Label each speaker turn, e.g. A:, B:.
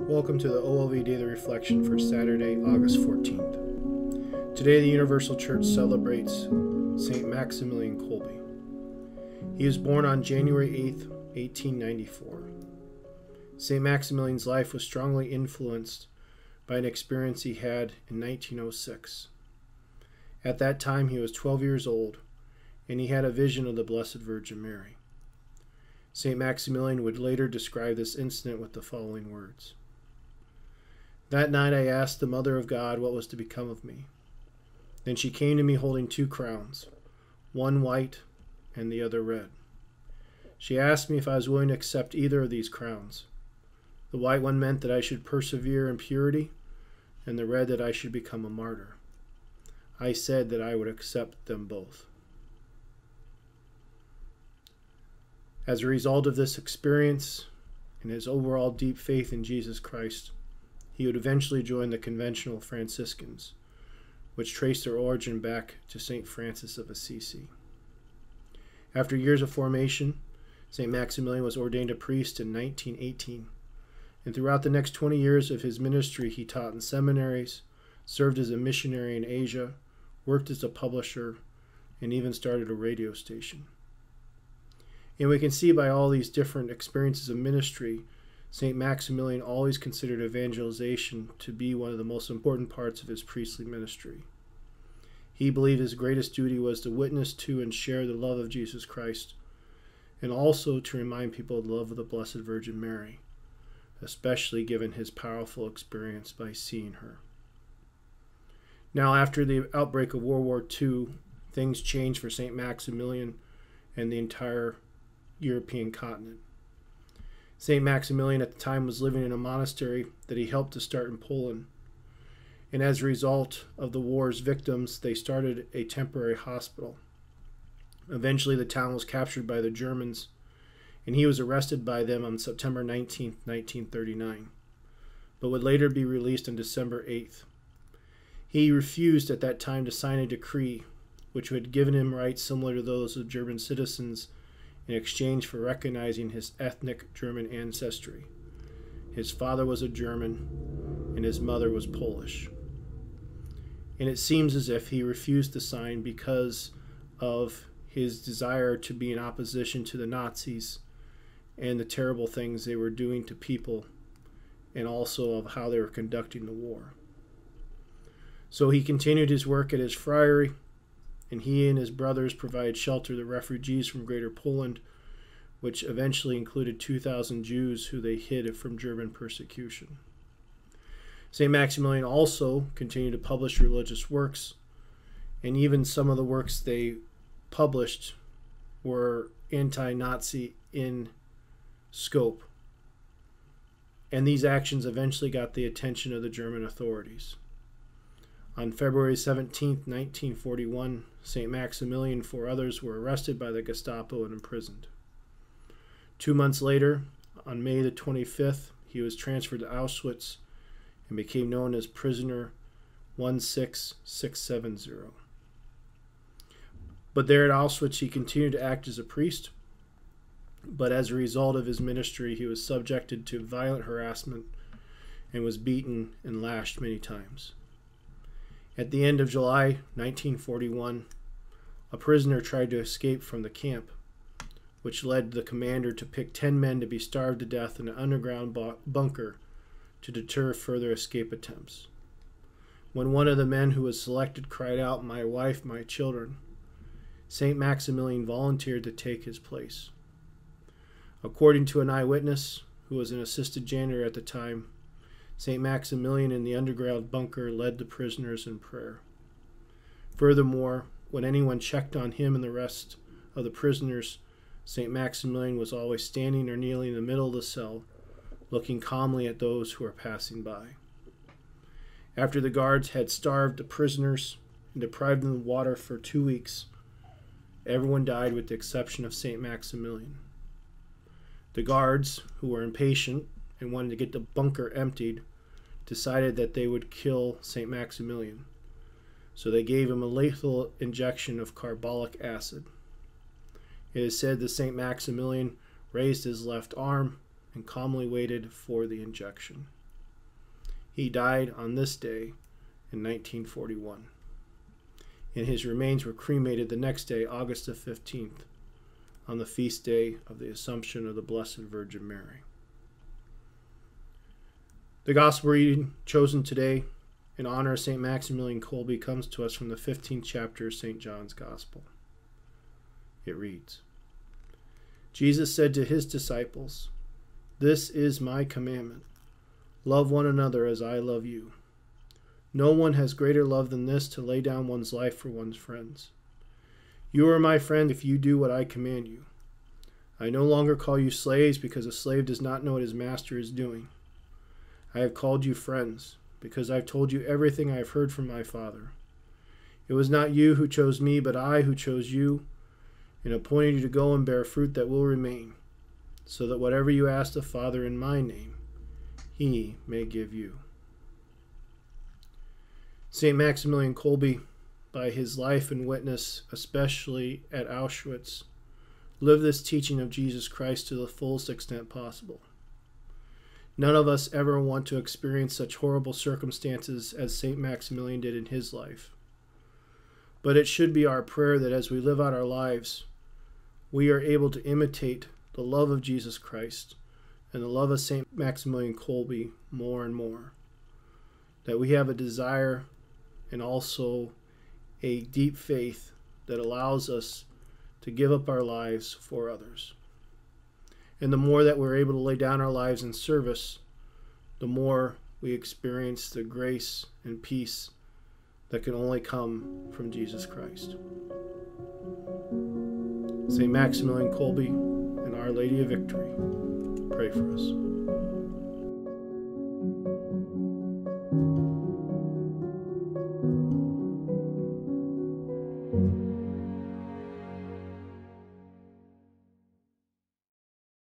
A: Welcome to the OLV Daily Reflection for Saturday, August 14th. Today, the Universal Church celebrates St. Maximilian Kolbe. He was born on January 8th, 1894. St. Maximilian's life was strongly influenced by an experience he had in 1906. At that time, he was 12 years old, and he had a vision of the Blessed Virgin Mary. St. Maximilian would later describe this incident with the following words. That night I asked the Mother of God what was to become of me. Then she came to me holding two crowns, one white and the other red. She asked me if I was willing to accept either of these crowns. The white one meant that I should persevere in purity, and the red that I should become a martyr. I said that I would accept them both. As a result of this experience and his overall deep faith in Jesus Christ, he would eventually join the conventional Franciscans, which traced their origin back to St. Francis of Assisi. After years of formation, St. Maximilian was ordained a priest in 1918, and throughout the next 20 years of his ministry, he taught in seminaries, served as a missionary in Asia, worked as a publisher, and even started a radio station. And we can see by all these different experiences of ministry, St. Maximilian always considered evangelization to be one of the most important parts of his priestly ministry. He believed his greatest duty was to witness to and share the love of Jesus Christ, and also to remind people of the love of the Blessed Virgin Mary, especially given his powerful experience by seeing her. Now, after the outbreak of World War II, things changed for St. Maximilian and the entire European continent. St. Maximilian at the time was living in a monastery that he helped to start in Poland. And as a result of the war's victims, they started a temporary hospital. Eventually, the town was captured by the Germans, and he was arrested by them on September 19, 1939, but would later be released on December 8th. He refused at that time to sign a decree which had given him rights similar to those of German citizens in exchange for recognizing his ethnic German ancestry. His father was a German, and his mother was Polish. And it seems as if he refused to sign because of his desire to be in opposition to the Nazis and the terrible things they were doing to people, and also of how they were conducting the war. So he continued his work at his friary, and he and his brothers provided shelter to the refugees from Greater Poland, which eventually included 2,000 Jews who they hid from German persecution. St. Maximilian also continued to publish religious works, and even some of the works they published were anti-Nazi in scope. And these actions eventually got the attention of the German authorities. On February 17, 1941, St. Maximilian and 4 others were arrested by the Gestapo and imprisoned. 2 months later, on May the 25th, he was transferred to Auschwitz and became known as Prisoner 16670. But there at Auschwitz, he continued to act as a priest, but as a result of his ministry, he was subjected to violent harassment and was beaten and lashed many times. At the end of July 1941, a prisoner tried to escape from the camp, which led the commander to pick 10 men to be starved to death in an underground bunker to deter further escape attempts. When one of the men who was selected cried out, "My wife, my children," St. Maximilian volunteered to take his place. According to an eyewitness, who was an assistant janitor at the time, St. Maximilian in the underground bunker led the prisoners in prayer. Furthermore, when anyone checked on him and the rest of the prisoners, St. Maximilian was always standing or kneeling in the middle of the cell, looking calmly at those who were passing by. After the guards had starved the prisoners and deprived them of water for 2 weeks, everyone died with the exception of St. Maximilian. The guards, who were impatient and wanted to get the bunker emptied, decided that they would kill St. Maximilian. So they gave him a lethal injection of carbolic acid. It is said that St. Maximilian raised his left arm and calmly waited for the injection. He died on this day in 1941, and his remains were cremated the next day, August the 15th, on the feast day of the Assumption of the Blessed Virgin Mary. The gospel reading chosen today in honor of St. Maximilian Kolbe comes to us from the 15th chapter of St. John's Gospel. It reads, Jesus said to his disciples, "This is my commandment. Love one another as I love you. No one has greater love than this, to lay down one's life for one's friends. You are my friend if you do what I command you. I no longer call you slaves, because a slave does not know what his master is doing. I have called you friends, because I've told you everything I have heard from my Father. It was not you who chose me, but I who chose you, and appointed you to go and bear fruit that will remain, so that whatever you ask the Father in my name, he may give you." St. Maximilian Kolbe, by his life and witness, especially at Auschwitz, lived this teaching of Jesus Christ to the fullest extent possible. None of us ever want to experience such horrible circumstances as St. Maximilian did in his life. But it should be our prayer that as we live out our lives, we are able to imitate the love of Jesus Christ and the love of St. Maximilian Kolbe more and more. That we have a desire and also a deep faith that allows us to give up our lives for others. And the more that we're able to lay down our lives in service, the more we experience the grace and peace that can only come from Jesus Christ. St. Maximilian Kolbe and Our Lady of Victory, pray for us.